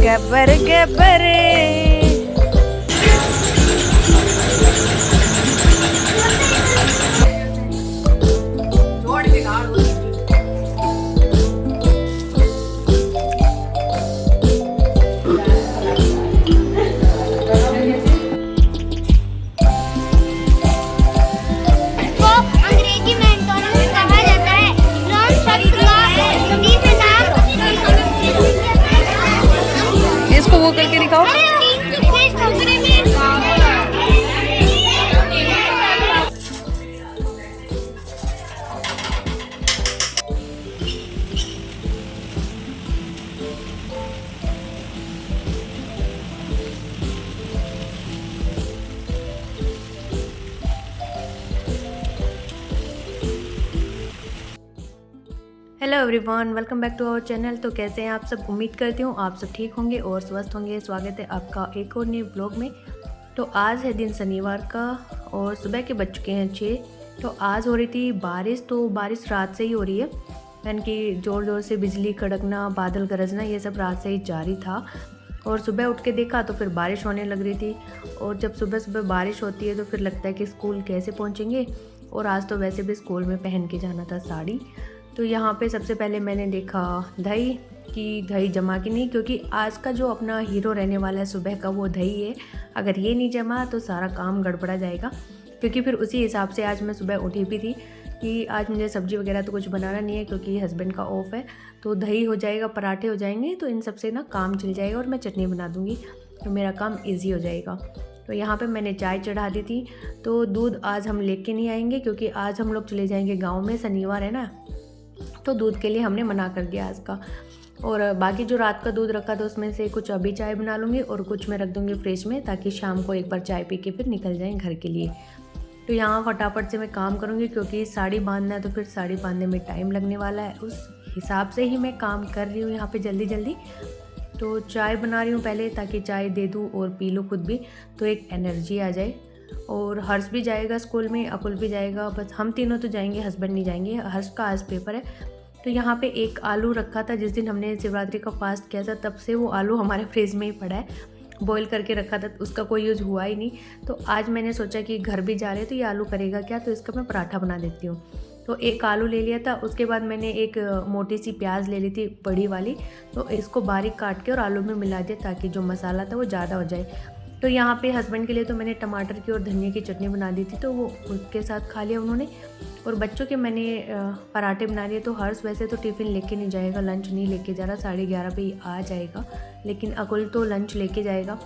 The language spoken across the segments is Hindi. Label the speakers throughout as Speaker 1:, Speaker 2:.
Speaker 1: गब्बर गब्बर। इसको वो करके दिखाओ। Hello everyone, welcome back to our channel. तो कैसे हैं आप सब? उम्मीद करती हूँ आप सब ठीक होंगे और स्वस्थ होंगे। स्वागत है आपका एक और नए ब्लॉग में। तो आज है दिन शनिवार का और सुबह के बज चुके हैं 6। तो आज हो रही थी बारिश, तो बारिश रात से ही हो रही है, यानी कि ज़ोर ज़ोर से बिजली कड़कना, बादल गरजना, ये सब रात से ही जारी था। और सुबह उठ के देखा तो फिर बारिश होने लग रही थी। और जब सुबह सुबह बारिश होती है तो फिर लगता है कि स्कूल कैसे पहुँचेंगे। और आज तो वैसे भी स्कूल में पहन के जाना था साड़ी। तो यहाँ पे सबसे पहले मैंने देखा दही कि दही जमा कि नहीं, क्योंकि आज का जो अपना हीरो रहने वाला है सुबह का, वो दही है। अगर ये नहीं जमा तो सारा काम गड़बड़ा जाएगा। क्योंकि फिर उसी हिसाब से आज मैं सुबह उठी भी थी कि आज मुझे सब्ज़ी वगैरह तो कुछ बनाना नहीं है, क्योंकि हस्बैंड का ऑफ है। तो दही हो जाएगा, पराठे हो जाएंगे, तो इन सब से ना काम चल जाएगा और मैं चटनी बना दूँगी, तो मेरा काम ईजी हो जाएगा। तो यहाँ पे मैंने चाय चढ़ा दी थी। तो दूध आज हम लेके नहीं आएंगे, क्योंकि आज हम लोग चले जाएंगे गाँव में, शनिवार है ना, तो दूध के लिए हमने मना कर दिया आज का। और बाकी जो रात का दूध रखा था उसमें से कुछ अभी चाय बना लूँगी और कुछ मैं रख दूँगी फ्रिज में, ताकि शाम को एक बार चाय पी के फिर निकल जाएं घर के लिए। तो यहाँ फटाफट से मैं काम करूँगी, क्योंकि साड़ी बांधना है, तो फिर साड़ी बांधने में टाइम लगने वाला है। उस हिसाब से ही मैं काम कर रही हूँ यहाँ पर जल्दी जल्दी। तो चाय बना रही हूँ पहले, ताकि चाय दे दूँ और पी लूँ खुद भी, तो एक एनर्जी आ जाए। और हर्ष भी जाएगा स्कूल में, अकुल भी जाएगा, बस हम तीनों तो जाएंगे, हस्बैंड नहीं जाएंगे। हर्ष का आज पेपर है। तो यहाँ पे एक आलू रखा था, जिस दिन हमने शिवरात्रि का फास्ट किया था तब से वो आलू हमारे फ्रिज में ही पड़ा है, बॉईल करके रखा था, उसका कोई यूज़ हुआ ही नहीं। तो आज मैंने सोचा कि घर भी जा रहे हैं तो ये आलू करेगा क्या, तो इसका मैं पराठा बना देती हूँ। तो एक आलू ले लिया था, उसके बाद मैंने एक मोटी सी प्याज ले ली थी, बड़ी वाली, तो इसको बारीक काट के और आलू में मिला दिया, ताकि जो मसाला था वो ज़्यादा हो जाए। तो यहाँ पे हस्बैंड के लिए तो मैंने टमाटर की और धनिया की चटनी बना दी थी, तो वो उसके साथ खा लिया उन्होंने। और बच्चों के मैंने पराठे बना दिए। तो हर्ष वैसे तो टिफ़िन लेके नहीं जाएगा, लंच नहीं लेके जा रहा, 11:30 पे ही आ जाएगा, लेकिन अकुल तो लंच लेके जाएगा।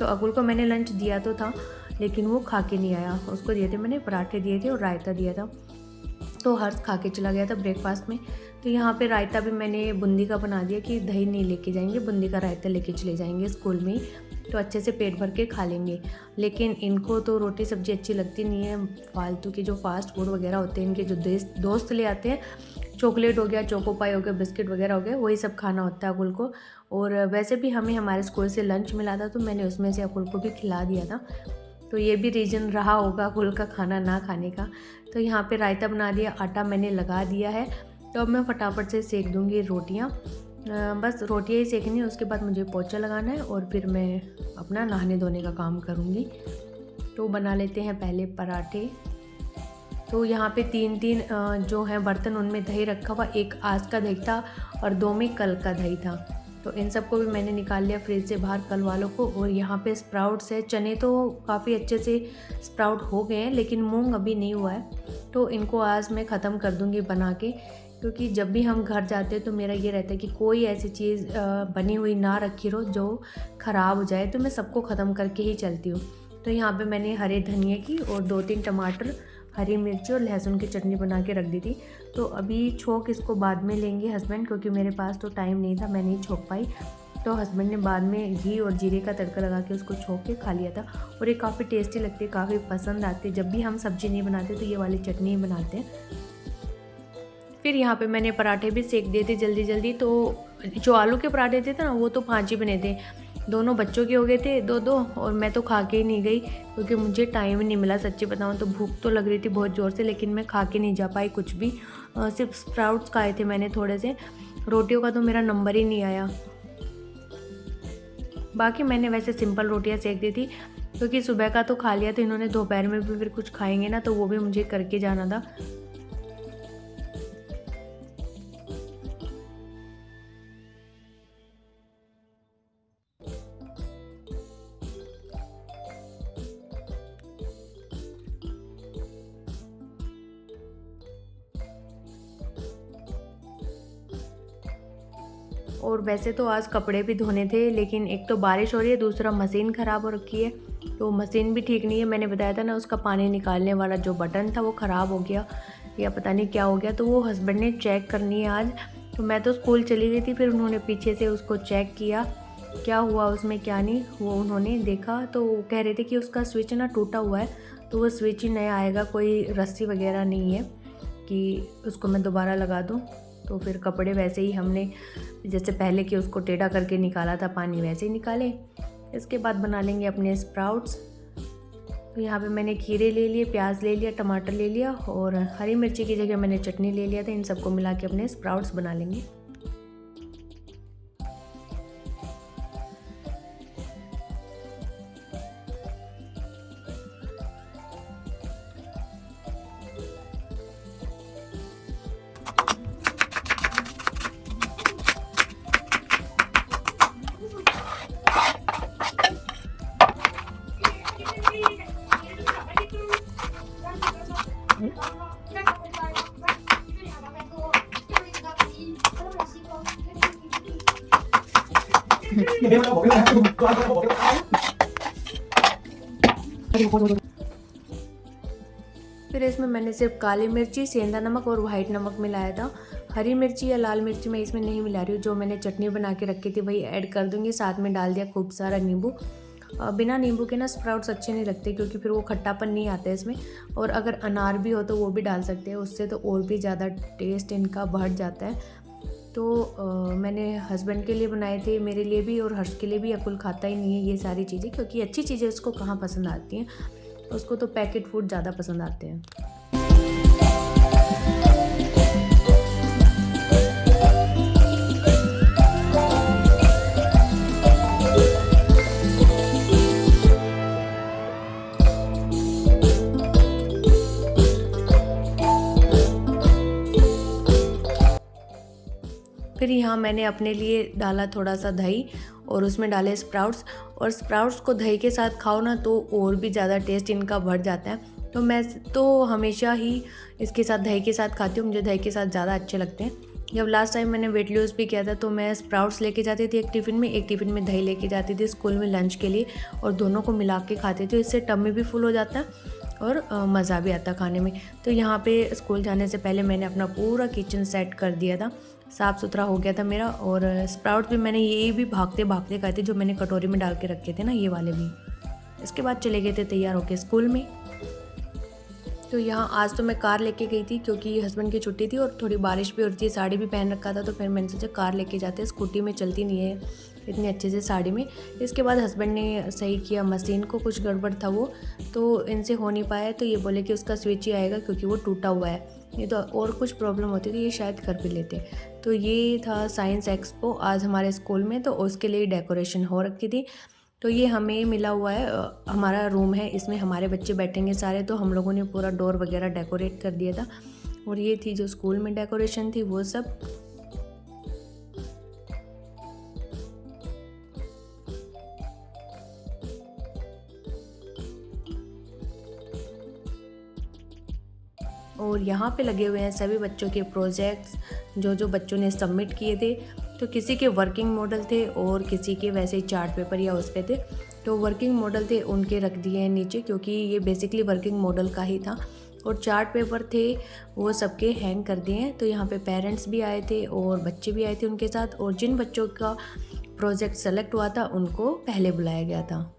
Speaker 1: तो अकुल को मैंने लंच दिया तो था, लेकिन वो खा के नहीं आया। उसको दिए थे मैंने, पराठे दिए थे और रायता दिया था, तो हर्ष खा के चला गया था ब्रेकफास्ट में। तो यहाँ पे रायता भी मैंने बूंदी का बना दिया कि दही नहीं लेके जाएंगे, बूंदी का रायता लेके चले जाएंगे स्कूल में ही, तो अच्छे से पेट भर के खा लेंगे। लेकिन इनको तो रोटी सब्जी अच्छी लगती नहीं है, फालतू के जो फास्ट फूड वगैरह होते हैं, इनके जो दोस्त ले आते हैं, चॉकलेट हो गया, चोको पाई हो गया, बिस्किट वगैरह हो गया, वही सब खाना होता है अकुल को। और वैसे भी हमें हमारे स्कूल से लंच मिला था, तो मैंने उसमें से अकुल को भी खिला दिया था। तो ये भी रीज़न रहा होगा अकुल का खाना ना खाने का। तो यहाँ पे रायता बना दिया, आटा मैंने लगा दिया है। तो अब मैं फटाफट से सेक दूँगी रोटियाँ। बस रोटियाँ ही सेकनी है, उसके बाद मुझे पोछा लगाना है और फिर मैं अपना नहाने धोने का काम करूँगी। तो बना लेते हैं पहले पराठे। तो यहाँ पे 3 जो है बर्तन, उनमें दही रखा हुआ, एक आज का दही था और 2 में कल का दही था। तो इन सबको भी मैंने निकाल लिया फ्रिज से बाहर, कल वालों को। और यहाँ पे स्प्राउट्स है, चने तो काफ़ी अच्छे से स्प्राउट हो गए हैं, लेकिन मूंग अभी नहीं हुआ है। तो इनको आज मैं ख़त्म कर दूँगी बना के, क्योंकि जब भी हम घर जाते हैं तो मेरा ये रहता है कि कोई ऐसी चीज़ बनी हुई ना रखी रहो जो ख़राब हो जाए, तो मैं सबको ख़त्म करके ही चलती हूँ। तो यहाँ पे मैंने हरे धनिया की और 2-3 टमाटर, हरी मिर्च और लहसुन की चटनी बना के रख दी थी। तो अभी छोंक इसको बाद में लेंगे हस्बैंड, क्योंकि मेरे पास तो टाइम नहीं था, मैं नहीं छोंक पाई। तो हस्बैंड ने बाद में घी और जीरे का तड़का लगा के उसको छोंक के खा लिया था। और ये काफ़ी टेस्टी लगती है, काफ़ी पसंद आती है। जब भी हम सब्ज़ी नहीं बनाते तो ये वाली चटनी ही बनाते हैं। फिर यहाँ पे मैंने पराठे भी सेक दिए थे जल्दी जल्दी। तो जो आलू के पराठे थे ना, वो तो 5 ही बने थे, दोनों बच्चों के हो गए थे 2-2, और मैं तो खा के ही नहीं गई, क्योंकि मुझे टाइम ही नहीं मिला। सच्ची बताऊँ तो भूख तो लग रही थी बहुत ज़ोर से, लेकिन मैं खा के नहीं जा पाई कुछ भी। सिर्फ स्प्राउट्स खाए थे मैंने थोड़े से, रोटियों का तो मेरा नंबर ही नहीं आया। बाकी मैंने वैसे सिंपल रोटियां सेक दी थी, क्योंकि सुबह का तो खा लिया, तो इन्होंने दोपहर में भी फिर कुछ खाएंगे ना, तो वो भी मुझे करके जाना था। और वैसे तो आज कपड़े भी धोने थे, लेकिन एक तो बारिश हो रही है, दूसरा मशीन ख़राब हो रखी है, तो मशीन भी ठीक नहीं है। मैंने बताया था ना, उसका पानी निकालने वाला जो बटन था वो ख़राब हो गया, या पता नहीं क्या हो गया, तो वो हस्बैंड ने चेक करनी है आज। तो मैं तो स्कूल चली गई थी, फिर उन्होंने पीछे से उसको चेक किया क्या हुआ उसमें क्या नहीं, वो उन्होंने देखा, तो वो कह रहे थे कि उसका स्विच ना टूटा हुआ है, तो वो स्विच ही नया आएगा, कोई रस्सी वगैरह नहीं है कि उसको मैं दोबारा लगा दूँ। तो फिर कपड़े वैसे ही हमने जैसे पहले कि उसको टेढ़ा करके निकाला था पानी, वैसे ही निकाले। इसके बाद बना लेंगे अपने स्प्राउट्स। तो यहाँ पे मैंने खीरे ले लिए, प्याज ले लिया, टमाटर ले लिया, और हरी मिर्ची की जगह मैंने चटनी ले लिया था। इन सबको मिला के अपने स्प्राउट्स बना लेंगे। फिर इसमें मैंने सिर्फ काली मिर्ची, सेंधा नमक और वाइट नमक मिलाया था। हरी मिर्ची या लाल मिर्ची मैं इसमें नहीं मिला रही हूँ, जो मैंने चटनी बना के रखी थी वही ऐड कर दूँगी। साथ में डाल दिया खूब सारा नींबू। बिना नींबू के ना स्प्राउट्स अच्छे नहीं लगते, क्योंकि फिर वो खट्टापन नहीं आता है इसमें। और अगर अनार भी हो तो वो भी डाल सकते हैं, उससे तो और भी ज़्यादा टेस्ट इनका बढ़ जाता है। तो मैंने हस्बैंड के लिए बनाए थे, मेरे लिए भी, और हर्ष के लिए भी। अकुल खाता ही नहीं है ये सारी चीज़ें, क्योंकि अच्छी चीज़ें उसको कहाँ पसंद आती हैं, उसको तो पैकेट फूड ज़्यादा पसंद आते हैं। फिर यहाँ मैंने अपने लिए डाला थोड़ा सा दही, और उसमें डाले स्प्राउट्स। और स्प्राउट्स को दही के साथ खाओ ना, तो और भी ज़्यादा टेस्ट इनका बढ़ जाता है। तो मैं तो हमेशा ही इसके साथ दही के साथ खाती हूँ, मुझे दही के साथ ज़्यादा अच्छे लगते हैं। जब लास्ट टाइम मैंने वेट लूज़ भी किया था, तो मैं स्प्राउट्स लेके जाती थी एक टिफ़िन में दही लेके जाती थी स्कूल में लंच के लिए, और दोनों को मिला के खाती थी। इससे टम्मी भी फुल हो जाता है और मज़ा भी आता खाने में। तो यहाँ पे स्कूल जाने से पहले मैंने अपना पूरा किचन सेट कर दिया था, साफ़ सुथरा हो गया था मेरा। और स्प्राउट भी मैंने ये भी भागते भागते खाए थे, जो मैंने कटोरी में डाल के रखे थे ना, ये वाले भी। इसके बाद चले गए थे तैयार होके स्कूल में। तो यहाँ आज तो मैं कार लेके गई थी, क्योंकि हस्बैंड की छुट्टी थी और थोड़ी बारिश भी हो रही थी, साड़ी भी पहन रखा था, तो फिर मैंने सोचा कार लेके जाते हैं, स्कूटी में चलती नहीं है इतनी अच्छे से साड़ी में। इसके बाद हस्बैंड ने सही किया मशीन को, कुछ गड़बड़ था वो, तो इनसे हो नहीं पाया। तो ये बोले कि उसका स्विच ही आएगा, क्योंकि वो टूटा हुआ है, नहीं तो और कुछ प्रॉब्लम होती तो ये शायद कर भी लेते। तो ये था साइंस एक्सपो आज हमारे स्कूल में, तो उसके लिए डेकोरेशन हो रखी थी। तो ये हमें मिला हुआ है, हमारा रूम है, इसमें हमारे बच्चे बैठेंगे सारे, तो हम लोगों ने पूरा डोर वगैरह डेकोरेट कर दिया था। और ये थी जो स्कूल में डेकोरेशन थी वो सब। और यहाँ पे लगे हुए हैं सभी बच्चों के प्रोजेक्ट्स, जो बच्चों ने सबमिट किए थे। तो किसी के वर्किंग मॉडल थे और किसी के वैसे ही चार्ट पेपर या उस पे थे। तो वर्किंग मॉडल थे उनके रख दिए हैं नीचे, क्योंकि ये बेसिकली वर्किंग मॉडल का ही था। और चार्ट पेपर थे वो सबके हैंग कर दिए हैं। तो यहाँ पे पेरेंट्स भी आए थे और बच्चे भी आए थे उनके साथ, और जिन बच्चों का प्रोजेक्ट सेलेक्ट हुआ था उनको पहले बुलाया गया था।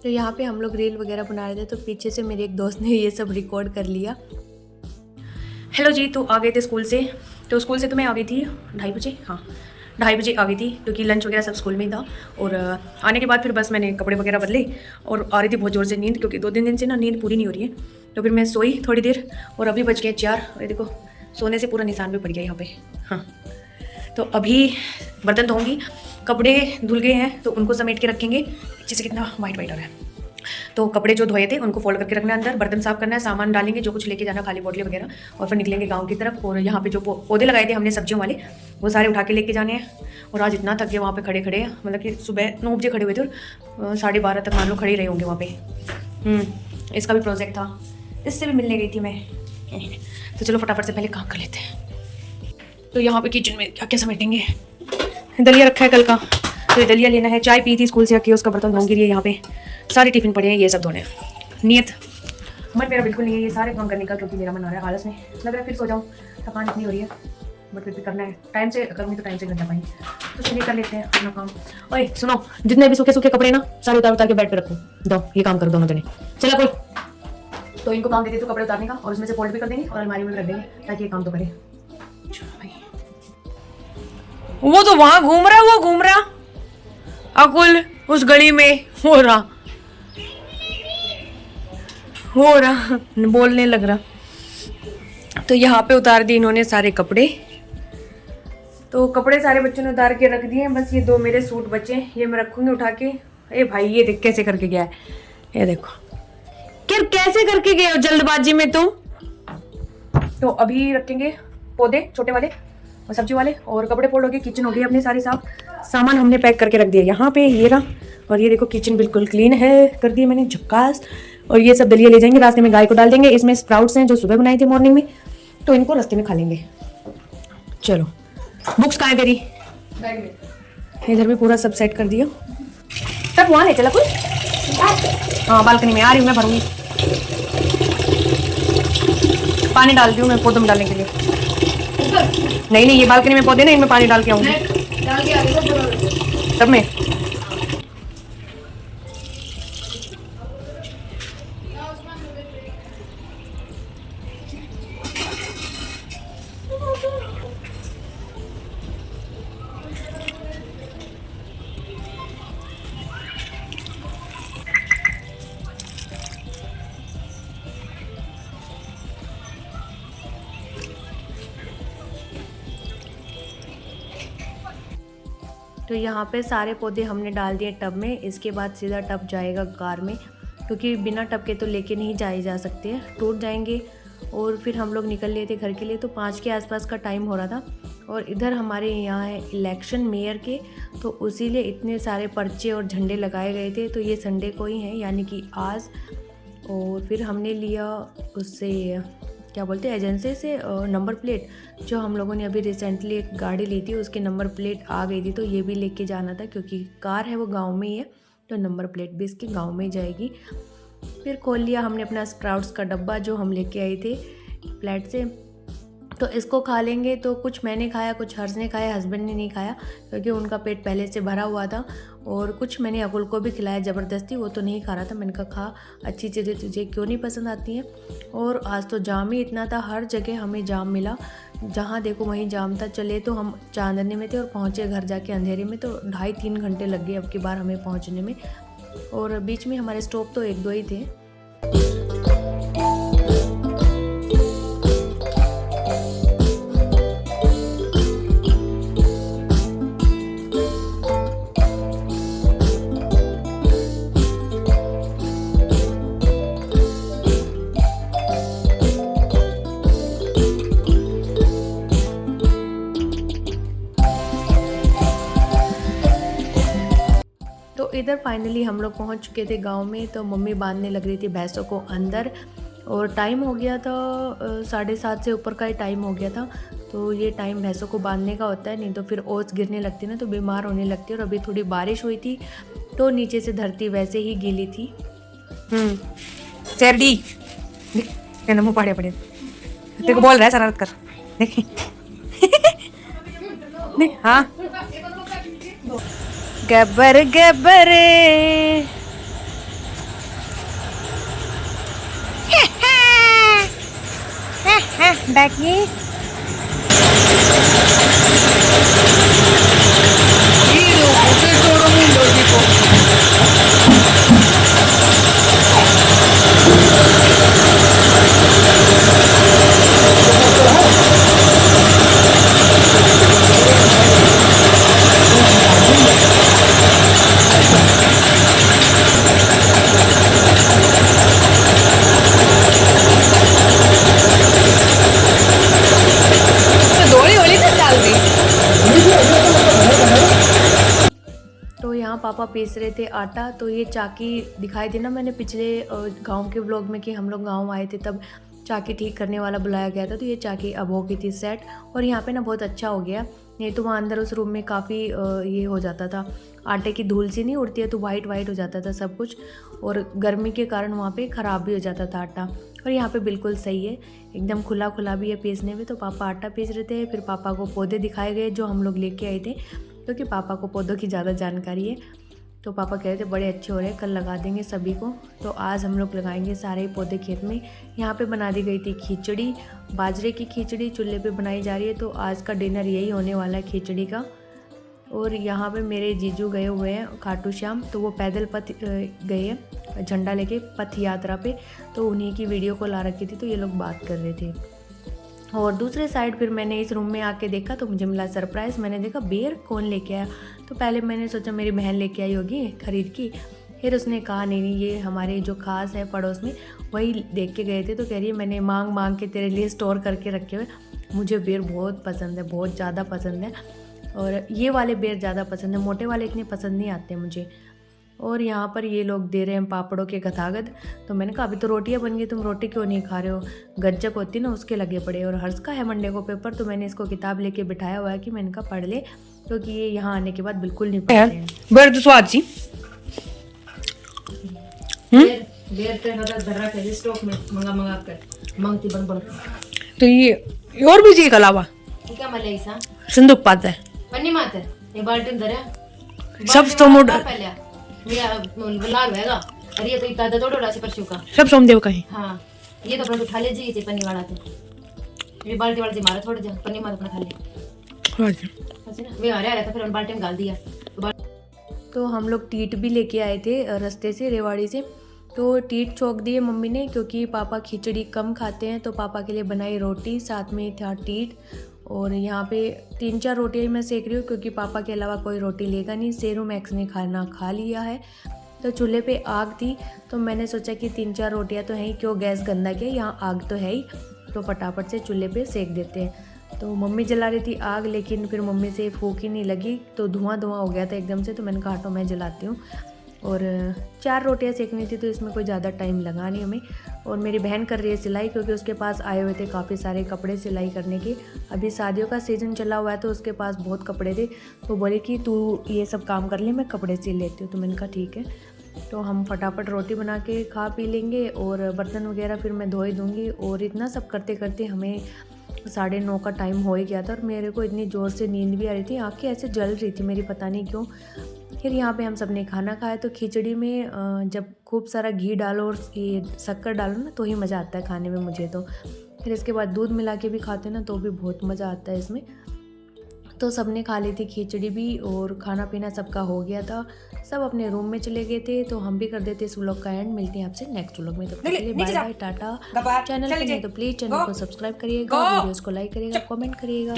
Speaker 1: तो यहाँ पे हम लोग रील वगैरह बना रहे थे, तो पीछे से मेरे एक दोस्त ने ये सब रिकॉर्ड कर लिया। हेलो जी, तो आ गए थे स्कूल से। तो स्कूल से तो मैं आ गई थी 2:30 बजे, हाँ 2:30 बजे आ गई थी, क्योंकि लंच वगैरह सब स्कूल में ही था। और आने के बाद फिर बस मैंने कपड़े वगैरह बदले और आ रही थी बहुत ज़ोर से नींद, क्योंकि 2-3 दिन से ना नींद पूरी नहीं हो रही है। तो फिर मैं सोई थोड़ी देर और अभी बज गए 4। और देखो सोने से पूरा निशान भी पड़ गया यहाँ पे। हाँ, तो अभी बर्तन धोऊंगी, कपड़े धुल गए हैं तो उनको समेट के रखेंगे। नीचे से कितना वाइट वाइट हो रहा है। तो कपड़े जो धोए थे उनको फोल्ड करके रखना है अंदर, बर्तन साफ करना है, सामान डालेंगे जो कुछ लेके जाना, खाली बोतलें वगैरह, और फिर निकलेंगे गांव की तरफ। और यहाँ पे जो पौधे लगाए थे हमने सब्जियों वाले, वो सारे उठा के लेके जाने हैं। और आज इतना थक गए वहाँ पे खड़े खड़े, मतलब कि सुबह 9 बजे खड़े हुए थे और 12:30 तक मान लो खड़े ही रहे होंगे वहाँ पे। इसका भी प्रोजेक्ट था, इससे भी मिलने गई थी मैं। तो चलो फटाफट से पहले काम कर लेते हैं। तो यहाँ पे किचन में क्या क्या समेटेंगे। दलिया रखा है कल का, तो ये दलिया लेना है। चाय पी थी स्कूल से आके, उसका बर्तन धोंगी। रही है यहाँ पे सारे टिफिन पड़े हैं, ये सब धोने। नियत मन मेरा बिल्कुल नहीं है ये सारे काम करने का, क्योंकि मेरा मन आ रहा है आलस में लग रहा है फिर सो जाऊँ, थकान इतनी हो रही है। बट फिर भी करना है, टाइम से करूँगी तो टाइम से कर जा पाएंगे। तो चलिए कर लेते हैं अपना काम। ओए सुनो, जितने भी सूखे सूखे कपड़े ना सारे उतार उतार के बेड पे रखो, दो ये काम करो दोनों जने। चलो कोई तो इनको काम दे देती हूँ कपड़े उतारने का, और उसमें से फोल्ड भी कर देंगे और अलमारी में रख देंगे, ताकि ये काम तो करे। वो तो वहां घूम रहा है, वो घूम रहा अकुल उस गली में हो रहा बोलने लग रहा। तो यहाँ पे उतार दिए इन्होंने सारे कपड़े। तो कपड़े सारे बच्चों ने उतार के रख दिए। बस ये 2 मेरे सूट बचे, ये मैं रखूंगी उठा के। ए भाई ये देख कैसे करके गया है, ये देखो क्या कैसे करके गए हो जल्दबाजी में तुम। तो अभी रखेंगे पौधे छोटे वाले और सब्जी वाले, और कपड़े फोल्ड हो गए, किचन हो गई अपने सारे साफ, सामान हमने पैक करके रख दिया यहाँ पे, ये रहा। और ये देखो किचन बिल्कुल क्लीन है, कर दिए मैंने झक्कास। और ये सब दलिया ले जाएंगे, रास्ते में गाय को डाल देंगे। इसमें स्प्राउट्स हैं जो सुबह बनाए थे मॉर्निंग में, तो इनको रास्ते में खा लेंगे। चलो बुक्स कहाँ है तेरी, इधर भी पूरा सब सेट कर दिया। सब वहाँ ले चला कुछ, हाँ बालकनी में आ रही हूँ मैं, भरूंगी पानी डाल दी हूँ मैं पौधों में डालने के लिए। नहीं ये बालकनी में पौधे ना, इनमें पानी डाल के आऊंगी सब में। तो यहाँ पे सारे पौधे हमने डाल दिए टब में। इसके बाद सीधा टब जाएगा कार में, क्योंकि बिना टब के तो लेके नहीं जाए जा सकते हैं, टूट जाएंगे। और फिर हम लोग निकल लिए थे घर के लिए, तो 5 के आसपास का टाइम हो रहा था। और इधर हमारे यहाँ है इलेक्शन मेयर के, तो इसीलिए इतने सारे पर्चे और झंडे लगाए गए थे। तो ये संडे को ही है, यानी कि आज। और फिर हमने लिया उससे क्या बोलते हैं एजेंसी से नंबर प्लेट, जो हम लोगों ने अभी रिसेंटली एक गाड़ी ली थी उसकी नंबर प्लेट आ गई थी, तो ये भी लेके जाना था, क्योंकि कार है वो गांव में ही है, तो नंबर प्लेट भी इसकी गांव में ही जाएगी। फिर खोल लिया हमने अपना स्प्राउट्स का डब्बा जो हम लेके आए थे फ्लैट से। तो इसको खा लेंगे। तो कुछ मैंने खाया, कुछ हर्ष ने खाया, हस्बैंड ने नहीं खाया क्योंकि उनका पेट पहले से भरा हुआ था। और कुछ मैंने अकुल को भी खिलाया ज़बरदस्ती, वो तो नहीं खा रहा था। मैंने कहा खा, अच्छी चीज़ें तुझे क्यों नहीं पसंद आती हैं। और आज तो जाम ही इतना था, हर जगह हमें जाम मिला, जहाँ देखो वहीं जाम था। चले तो हम चांदनी में थे और पहुँचे घर जाके अंधेरे में, तो 2.5-3 घंटे लग गए अब की बार हमें पहुँचने में। और बीच में हमारे स्टॉप तो 1-2 ही थे। तो इधर फाइनली हम लोग पहुंच चुके थे गांव में। तो मम्मी बांधने लग रही थी भैंसों को अंदर, और टाइम हो गया था 7:30 से ऊपर का ही टाइम हो गया था। तो ये टाइम भैंसों को बांधने का होता है, नहीं तो फिर ओस गिरने लगती ना, तो बीमार होने लगती है। और अभी थोड़ी बारिश हुई थी तो नीचे से धरती वैसे ही गीली थी। चेरडी मुँह पड़े पड़े तेरे को बोल रहा है शरारत कर, देखिए हाँ गब्बर गब्बरे है बैठिए। तो यहाँ पापा पीस रहे थे आटा। तो ये चाकी दिखाई दी ना मैंने पिछले गांव के व्लॉग में कि हम लोग गांव आए थे तब चाकी ठीक करने वाला बुलाया गया था। तो ये चाकी अब हो गई थी सेट और यहाँ पे ना बहुत अच्छा हो गया। नहीं तो वहाँ अंदर उस रूम में काफ़ी ये हो जाता था, आटे की धूल सी नहीं उड़ती है तो वाइट वाइट हो जाता था सब कुछ, और गर्मी के कारण वहाँ पे ख़राब भी हो जाता था आटा। और यहाँ पे बिल्कुल सही है, एकदम खुला खुला भी है पीसने में। तो पापा आटा पीस रहे थे, फिर पापा को पौधे दिखाए गए जो हम लोग लेके आए थे, क्योंकि पापा को पौधों की ज़्यादा जानकारी है। तो पापा कह रहे थे बड़े अच्छे हो रहे हैं, कल लगा देंगे सभी को। तो आज हम लोग लगाएंगे सारे ही पौधे खेत में। यहाँ पे बना दी गई थी खिचड़ी, बाजरे की खिचड़ी चूल्हे पे बनाई जा रही है। तो आज का डिनर यही होने वाला है, खिचड़ी का। और यहाँ पे मेरे जीजू गए हुए हैं खाटू श्याम, तो वो पैदल पथ गए हैं झंडा लेके पथ यात्रा पे। तो उन्हीं की वीडियो कॉल आ रखी थी, तो ये लोग बात कर रहे थे। और दूसरे साइड फिर मैंने इस रूम में आके देखा तो मुझे मिला सरप्राइज़। मैंने देखा बेर कौन लेके आया। तो पहले मैंने सोचा मेरी बहन लेके आई होगी खरीद की, फिर उसने कहा नहीं ये हमारे जो खास है पड़ोस में वही देख के गए थे। तो कह रही है मैंने मांग मांग के तेरे लिए स्टोर करके रखे हुए। मुझे बेर बहुत पसंद है, बहुत ज़्यादा पसंद है, और ये वाले बेर ज़्यादा पसंद है, मोटे वाले इतने पसंद नहीं आते मुझे। और यहाँ पर ये लोग दे रहे हैं पापड़ों के गथागद। तो मैंने कहा अभी तो रोटियाँ बन गई, तुम रोटी क्यों नहीं खा रहे हो, गज्जक होती ना उसके लगे पड़े। और हर्ष का है मंडे को पेपर, तो मैंने इसको किताब लेके बिठाया हुआ है कि मैंने कहा पढ़ ले, क्योंकि ये यहाँ आने के बाद बिल्कुल नहीं पढ़ते हैं।
Speaker 2: बेर तो स्वाद सी
Speaker 1: स्टॉक में मंगा कर मांगती बन।
Speaker 2: तो ये और भी जी के अलावा
Speaker 1: क्या मले ऐसा
Speaker 2: संदूक पाता है
Speaker 1: पन्नी माते ये बाल्टी धरे
Speaker 2: सब तो मोड
Speaker 1: पहले मेरा लाल होएगा। अरे ये तो इतना दो से परसों का
Speaker 2: सब सोमदेव का है।
Speaker 1: हाँ ये तो अपना उठा ले जी पन्नी वाला थे, ये बाल्टी वाला जी मारा थोड़ा जा पन्नी मार अपना खा ले। अच्छा ना वे आ रहा था, फिर बाल्टी में डाल दिया। तो हम लोग टीट भी लेके आए थे रास्ते से, रेवाड़ी से। तो टीट चौक दिए मम्मी ने, क्योंकि पापा खिचड़ी कम खाते हैं। तो पापा के लिए बनाई रोटी, साथ में था टीट। और यहाँ पे 3-4 रोटियाँ मैं सेक रही हूँ, क्योंकि पापा के अलावा कोई रोटी लेगा नहीं। सेरू मैक्स ने खाना खा लिया है। तो चूल्हे पे आग थी, तो मैंने सोचा कि 3-4 रोटियाँ तो हैं ही, क्यों गैस गंदा किया, यहाँ आग तो है ही, तो फटाफट से चूल्हे पे सेक देते हैं। तो मम्मी जला रही थी आग, लेकिन फिर मम्मी से फूक ही नहीं लगी, तो धुआं हो गया था एकदम से। तो मैंने कहा तो मैं जलाती हूँ। और 4 रोटियाँ सेकनी थी, तो इसमें कोई ज़्यादा टाइम लगा नहीं हमें। और मेरी बहन कर रही है सिलाई, क्योंकि उसके पास आए हुए थे काफ़ी सारे कपड़े सिलाई करने के। अभी शादियों का सीज़न चला हुआ है, तो उसके पास बहुत कपड़े थे। तो बोले कि तू ये सब काम कर ले, मैं कपड़े सिल लेती हूँ। तो मैंने कहा ठीक है। तो हम फटाफट रोटी बना के खा पी लेंगे, और बर्तन वगैरह फिर मैं धो ही दूँगी। और इतना सब करते करते हमें 9:30 का टाइम हो ही गया था। और मेरे को इतनी ज़ोर से नींद भी आ रही थी, आँखें ऐसे जल रही थी मेरी, पता नहीं क्यों। फिर यहाँ पे हम सब ने खाना खाया। तो खिचड़ी में जब खूब सारा घी डालो और ये शक्कर डालो ना, तो ही मज़ा आता है खाने में मुझे तो। फिर इसके बाद दूध मिला के भी खाते ना, तो भी बहुत मज़ा आता है इसमें। तो सब ने खा ली थी खिचड़ी भी, और खाना पीना सबका हो गया था। सब अपने रूम में चले गए थे। तो हम भी कर देते इस व्लॉग का एंड। मिलते हैं आपसे नेक्स्ट व्लॉग में। तब तक के लिए बाय बाय, टाटा। चैनल पे नहीं तो प्लीज़ चैनल को सब्सक्राइब करिएगा, वीडियोस को लाइक करिएगा, कमेंट करिएगा।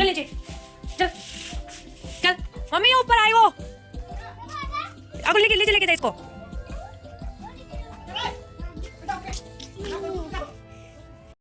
Speaker 2: चल मम्मी ऊपर आई, वो आगो लेके इसको।